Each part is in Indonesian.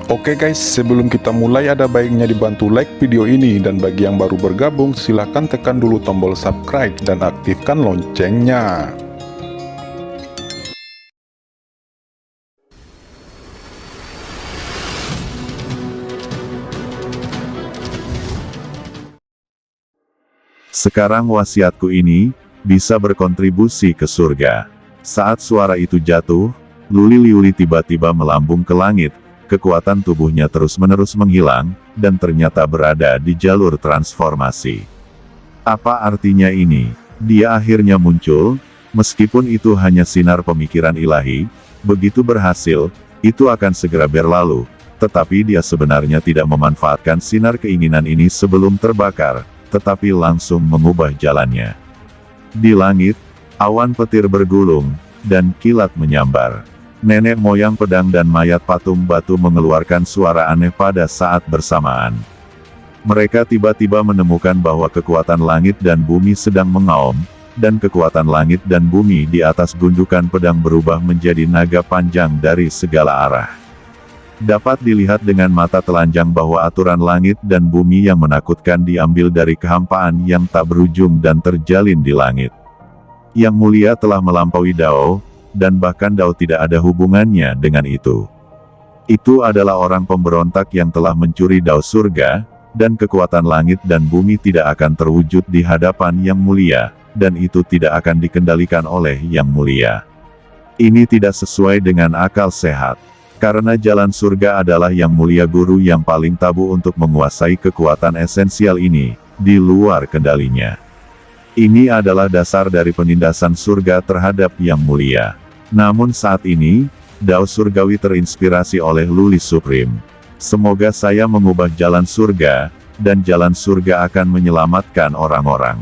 Oke guys, sebelum kita mulai ada baiknya dibantu like video ini, dan bagi yang baru bergabung silahkan tekan dulu tombol subscribe dan aktifkan loncengnya. Sekarang wasiatku ini bisa berkontribusi ke surga. Saat suara itu jatuh, Luli Liuli tiba-tiba melambung ke langit. Kekuatan tubuhnya terus-menerus menghilang, dan ternyata berada di jalur transformasi. Apa artinya ini? Dia akhirnya muncul, meskipun itu hanya sinar pemikiran ilahi, begitu berhasil, itu akan segera berlalu, tetapi dia sebenarnya tidak memanfaatkan sinar keinginan ini sebelum terbakar, tetapi langsung mengubah jalannya. Di langit, awan petir bergulung, dan kilat menyambar. Nenek moyang pedang dan mayat patung batu mengeluarkan suara aneh pada saat bersamaan. Mereka tiba-tiba menemukan bahwa kekuatan langit dan bumi sedang mengaum, dan kekuatan langit dan bumi di atas gundukan pedang berubah menjadi naga panjang dari segala arah. Dapat dilihat dengan mata telanjang bahwa aturan langit dan bumi yang menakutkan diambil dari kehampaan yang tak berujung dan terjalin di langit. Yang mulia telah melampaui Dao, dan bahkan Dao tidak ada hubungannya dengan itu. Itu adalah orang pemberontak yang telah mencuri Dao surga, dan kekuatan langit dan bumi tidak akan terwujud di hadapan Yang Mulia, dan itu tidak akan dikendalikan oleh Yang Mulia. Ini tidak sesuai dengan akal sehat. Karena jalan surga adalah Yang Mulia guru yang paling tabu untuk menguasai kekuatan esensial ini, di luar kendalinya. Ini adalah dasar dari penindasan surga terhadap Yang Mulia. Namun saat ini, Dao surgawi terinspirasi oleh Luli Supreme. Semoga saya mengubah jalan surga, dan jalan surga akan menyelamatkan orang-orang.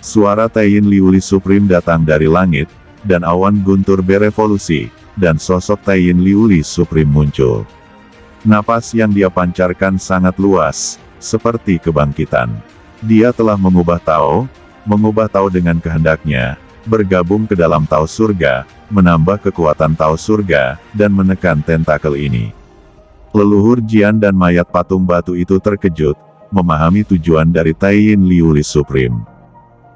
Suara Taiyin Liuli Supreme datang dari langit, dan awan guntur berevolusi, dan sosok Taiyin Liuli Supreme muncul. Napas yang dia pancarkan sangat luas, seperti kebangkitan. Dia telah mengubah Tao dengan kehendaknya, bergabung ke dalam Tao surga, menambah kekuatan Tao surga, dan menekan tentakel ini. Leluhur Jian dan mayat patung batu itu terkejut, memahami tujuan dari Taiyin Liuli Supreme.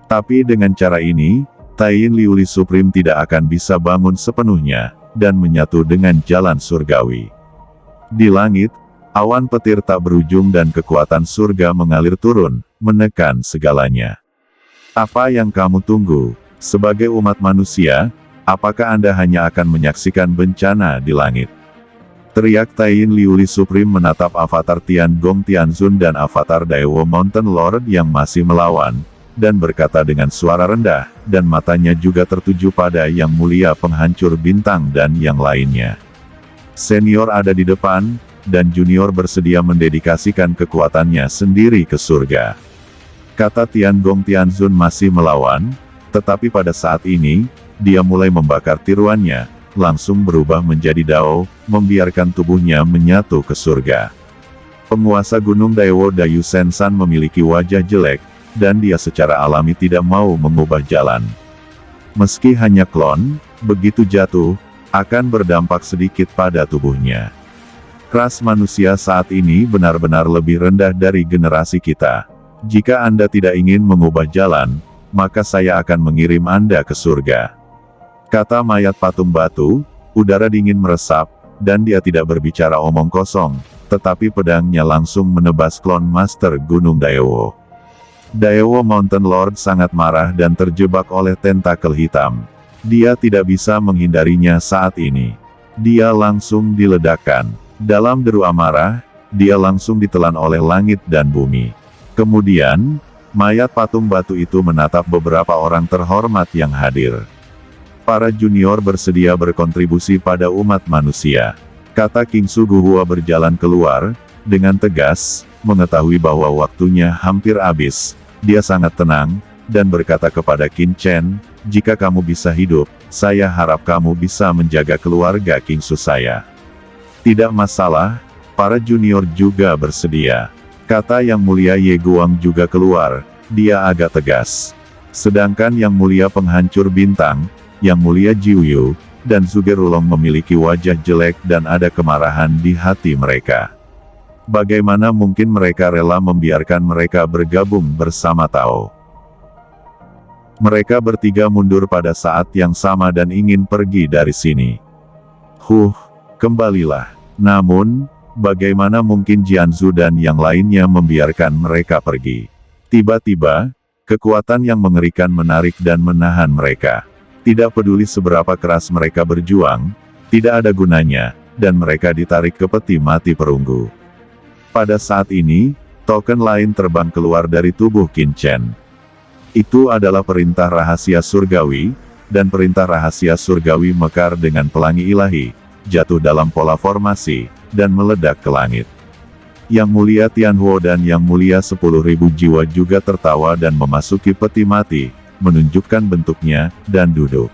Tapi dengan cara ini, Taiyin Liuli Supreme tidak akan bisa bangun sepenuhnya, dan menyatu dengan jalan surgawi. Di langit, awan petir tak berujung dan kekuatan surga mengalir turun, menekan segalanya. Apa yang kamu tunggu? Sebagai umat manusia, apakah Anda hanya akan menyaksikan bencana di langit? Teriak Taiyin Liuli Supreme menatap avatar Tian Gong Tianzun dan avatar Daewo Mountain Lord yang masih melawan, dan berkata dengan suara rendah, dan matanya juga tertuju pada Yang Mulia penghancur bintang dan yang lainnya. Senior ada di depan, dan junior bersedia mendedikasikan kekuatannya sendiri ke surga. Kata Tian Gong Tianzun masih melawan, tetapi pada saat ini, dia mulai membakar tiruannya, langsung berubah menjadi Dao, membiarkan tubuhnya menyatu ke surga. Penguasa Gunung Daewo Dayu Sensan memiliki wajah jelek, dan dia secara alami tidak mau mengubah jalan. Meski hanya klon, begitu jatuh, akan berdampak sedikit pada tubuhnya. Ras manusia saat ini benar-benar lebih rendah dari generasi kita. Jika Anda tidak ingin mengubah jalan, maka saya akan mengirim Anda ke surga. Kata mayat patung batu, udara dingin meresap, dan dia tidak berbicara omong kosong, tetapi pedangnya langsung menebas klon Master Gunung Daewo. Daewo Mountain Lord sangat marah dan terjebak oleh tentakel hitam. Dia tidak bisa menghindarinya saat ini. Dia langsung diledakkan. Dalam deru amarah, dia langsung ditelan oleh langit dan bumi. Kemudian, mayat patung batu itu menatap beberapa orang terhormat yang hadir. Para junior bersedia berkontribusi pada umat manusia. Kata King Suguhua berjalan keluar, dengan tegas, mengetahui bahwa waktunya hampir habis. Dia sangat tenang, dan berkata kepada Qin Chen, jika kamu bisa hidup, saya harap kamu bisa menjaga keluarga King Su saya. Tidak masalah, para junior juga bersedia. Kata Yang Mulia Ye Guang juga keluar, dia agak tegas. Sedangkan Yang Mulia penghancur bintang, Yang Mulia Jiuyu, dan Zhuge Rulong memiliki wajah jelek dan ada kemarahan di hati mereka. Bagaimana mungkin mereka rela membiarkan mereka bergabung bersama Tao? Mereka bertiga mundur pada saat yang sama dan ingin pergi dari sini. Kembalilah. Namun, bagaimana mungkin Jianzhu dan yang lainnya membiarkan mereka pergi? Tiba-tiba, kekuatan yang mengerikan menarik dan menahan mereka. Tidak peduli seberapa keras mereka berjuang, tidak ada gunanya, dan mereka ditarik ke peti mati perunggu. Pada saat ini, token lain terbang keluar dari tubuh Qin Chen. Itu adalah perintah rahasia surgawi, dan perintah rahasia surgawi mekar dengan pelangi ilahi, jatuh dalam pola formasi, dan meledak ke langit. Yang mulia Tianhuo dan Yang mulia 10.000 jiwa juga tertawa dan memasuki peti mati, menunjukkan bentuknya, dan duduk.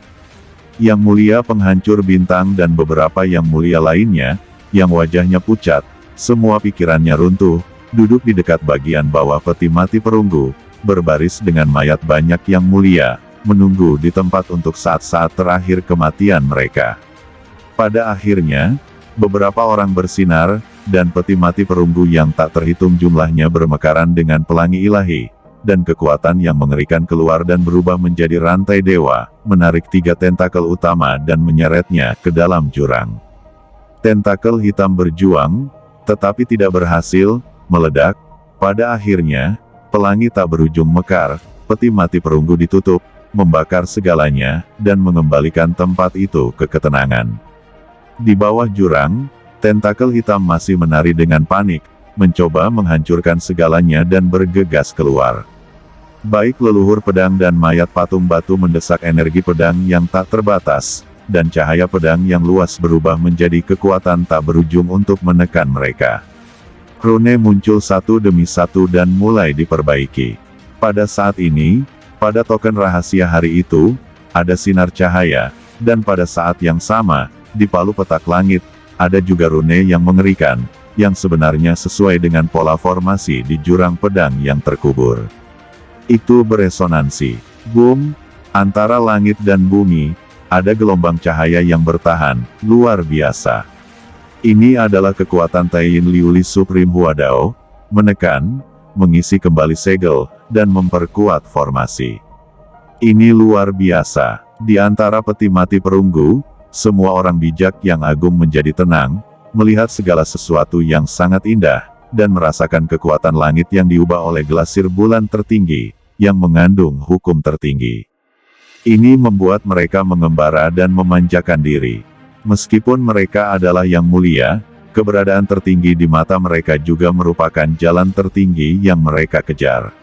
Yang mulia penghancur bintang dan beberapa yang mulia lainnya, yang wajahnya pucat, semua pikirannya runtuh, duduk di dekat bagian bawah peti mati perunggu, berbaris dengan mayat banyak yang mulia, menunggu di tempat untuk saat-saat terakhir kematian mereka. Pada akhirnya, beberapa orang bersinar, dan peti mati perunggu yang tak terhitung jumlahnya bermekaran dengan pelangi ilahi, dan kekuatan yang mengerikan keluar dan berubah menjadi rantai dewa, menarik 3 tentakel utama dan menyeretnya ke dalam jurang. Tentakel hitam berjuang, tetapi tidak berhasil, meledak. Pada akhirnya, pelangi tak berujung mekar, peti mati perunggu ditutup, membakar segalanya, dan mengembalikan tempat itu ke ketenangan. Di bawah jurang, tentakel hitam masih menari dengan panik, mencoba menghancurkan segalanya dan bergegas keluar. Baik leluhur pedang dan mayat patung batu mendesak energi pedang yang tak terbatas, dan cahaya pedang yang luas berubah menjadi kekuatan tak berujung untuk menekan mereka. Rune muncul satu demi satu dan mulai diperbaiki. Pada saat ini, pada token rahasia hari itu, ada sinar cahaya, dan pada saat yang sama, di palu petak langit, ada juga rune yang mengerikan, yang sebenarnya sesuai dengan pola formasi di jurang pedang yang terkubur. Itu beresonansi. Boom! Antara langit dan bumi, ada gelombang cahaya yang bertahan, luar biasa. Ini adalah kekuatan Taiyin Liuli Supreme Huadao, menekan, mengisi kembali segel, dan memperkuat formasi. Ini luar biasa. Di antara peti mati perunggu, semua orang bijak yang agung menjadi tenang, melihat segala sesuatu yang sangat indah, dan merasakan kekuatan langit yang diubah oleh glasir bulan tertinggi, yang mengandung hukum tertinggi. Ini membuat mereka mengembara dan memanjakan diri. Meskipun mereka adalah yang mulia, keberadaan tertinggi di mata mereka juga merupakan jalan tertinggi yang mereka kejar.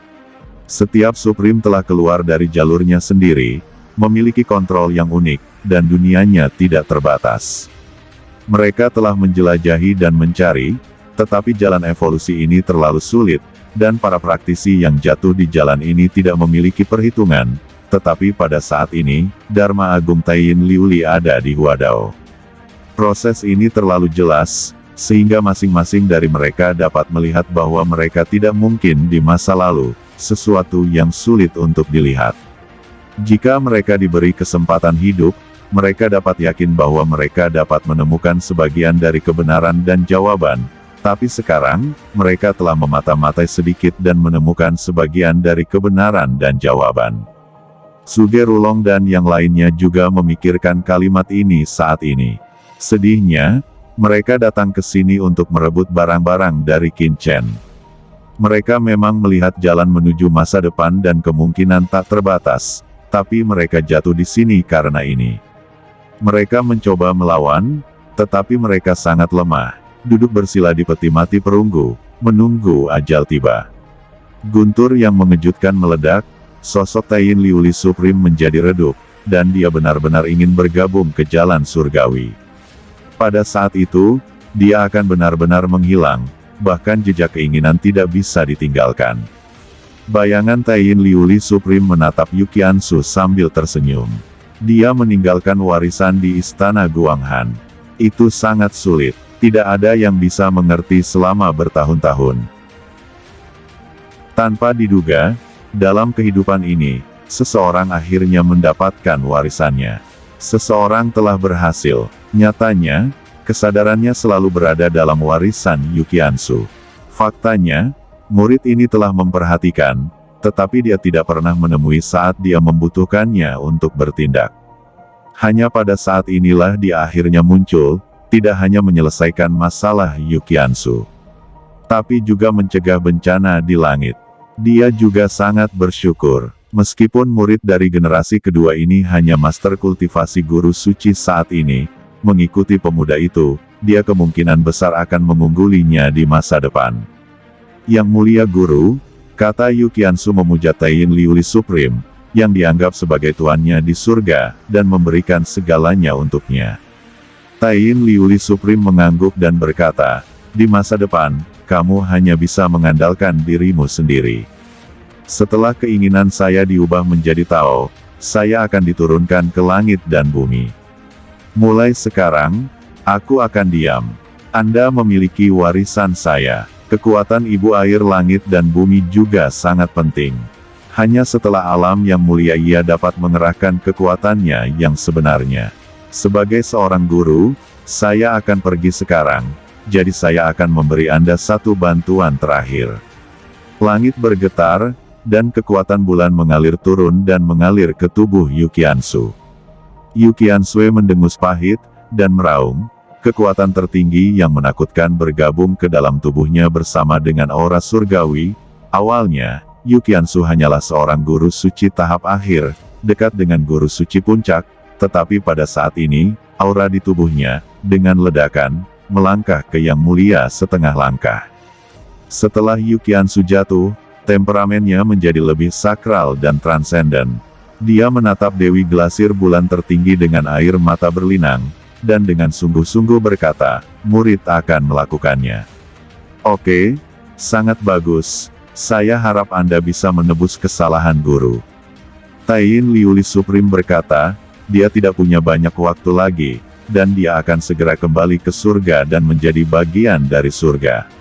Setiap Supreme telah keluar dari jalurnya sendiri, memiliki kontrol yang unik, dan dunianya tidak terbatas. Mereka telah menjelajahi dan mencari, tetapi jalan evolusi ini terlalu sulit, dan para praktisi yang jatuh di jalan ini tidak memiliki perhitungan, tetapi pada saat ini, Dharma Agung Taiyin Liuli ada di Huadao. Proses ini terlalu jelas, sehingga masing-masing dari mereka dapat melihat bahwa mereka tidak mungkin di masa lalu, sesuatu yang sulit untuk dilihat. Jika mereka diberi kesempatan hidup, mereka dapat yakin bahwa mereka dapat menemukan sebagian dari kebenaran dan jawaban, tapi sekarang, mereka telah memata-matai sedikit dan menemukan sebagian dari kebenaran dan jawaban. Zhuge Rulong dan yang lainnya juga memikirkan kalimat ini saat ini. Sedihnya, mereka datang ke sini untuk merebut barang-barang dari Qin Chen. Mereka memang melihat jalan menuju masa depan dan kemungkinan tak terbatas, tapi mereka jatuh di sini karena ini. Mereka mencoba melawan, tetapi mereka sangat lemah, duduk bersila di peti mati perunggu, menunggu ajal tiba. Guntur yang mengejutkan meledak, sosok Taiyin Liuli Supreme menjadi redup, dan dia benar-benar ingin bergabung ke jalan surgawi. Pada saat itu, dia akan benar-benar menghilang, bahkan jejak keinginan tidak bisa ditinggalkan. Bayangan Taiyin Liuli Supreme menatap Yuqiansu sambil tersenyum. Dia meninggalkan warisan di istana Guanghan. Itu sangat sulit, tidak ada yang bisa mengerti selama bertahun-tahun. Tanpa diduga, dalam kehidupan ini, seseorang akhirnya mendapatkan warisannya. Seseorang telah berhasil. Nyatanya, kesadarannya selalu berada dalam warisan Yukiansu. Faktanya, murid ini telah memperhatikan, tetapi dia tidak pernah menemui saat dia membutuhkannya untuk bertindak. Hanya pada saat inilah dia akhirnya muncul, tidak hanya menyelesaikan masalah Yukiansu, tapi juga mencegah bencana di langit. Dia juga sangat bersyukur. Meskipun murid dari generasi kedua ini hanya master kultivasi guru suci saat ini, mengikuti pemuda itu, dia kemungkinan besar akan mengunggulinya di masa depan. Yang mulia guru, kata Yukiansu memuja Taiyin Liuli Supreme, yang dianggap sebagai tuannya di surga, dan memberikan segalanya untuknya. Taiyin Liuli Supreme mengangguk dan berkata, di masa depan, kamu hanya bisa mengandalkan dirimu sendiri. Setelah keinginan saya diubah menjadi Tao, saya akan diturunkan ke langit dan bumi. Mulai sekarang, aku akan diam. Anda memiliki warisan saya. Kekuatan ibu air langit dan bumi juga sangat penting. Hanya setelah alam yang mulia ia dapat mengerahkan kekuatannya yang sebenarnya. Sebagai seorang guru, saya akan pergi sekarang, jadi saya akan memberi Anda satu bantuan terakhir. Langit bergetar, dan kekuatan bulan mengalir turun dan mengalir ke tubuh Yukiansu. Yukiansue mendengus pahit, dan meraung. Kekuatan tertinggi yang menakutkan bergabung ke dalam tubuhnya bersama dengan aura surgawi. Awalnya, Yukiansu hanyalah seorang guru suci tahap akhir, dekat dengan guru suci puncak, tetapi pada saat ini, aura di tubuhnya, dengan ledakan, melangkah ke yang mulia setengah langkah. Setelah Yukiansu jatuh, temperamennya menjadi lebih sakral dan transenden. Dia menatap Dewi Glasir bulan tertinggi dengan air mata berlinang, dan dengan sungguh-sungguh berkata, murid akan melakukannya. Oke, sangat bagus. Saya harap Anda bisa menebus kesalahan guru. Taiyin Liuli Supreme berkata, dia tidak punya banyak waktu lagi, dan dia akan segera kembali ke surga dan menjadi bagian dari surga.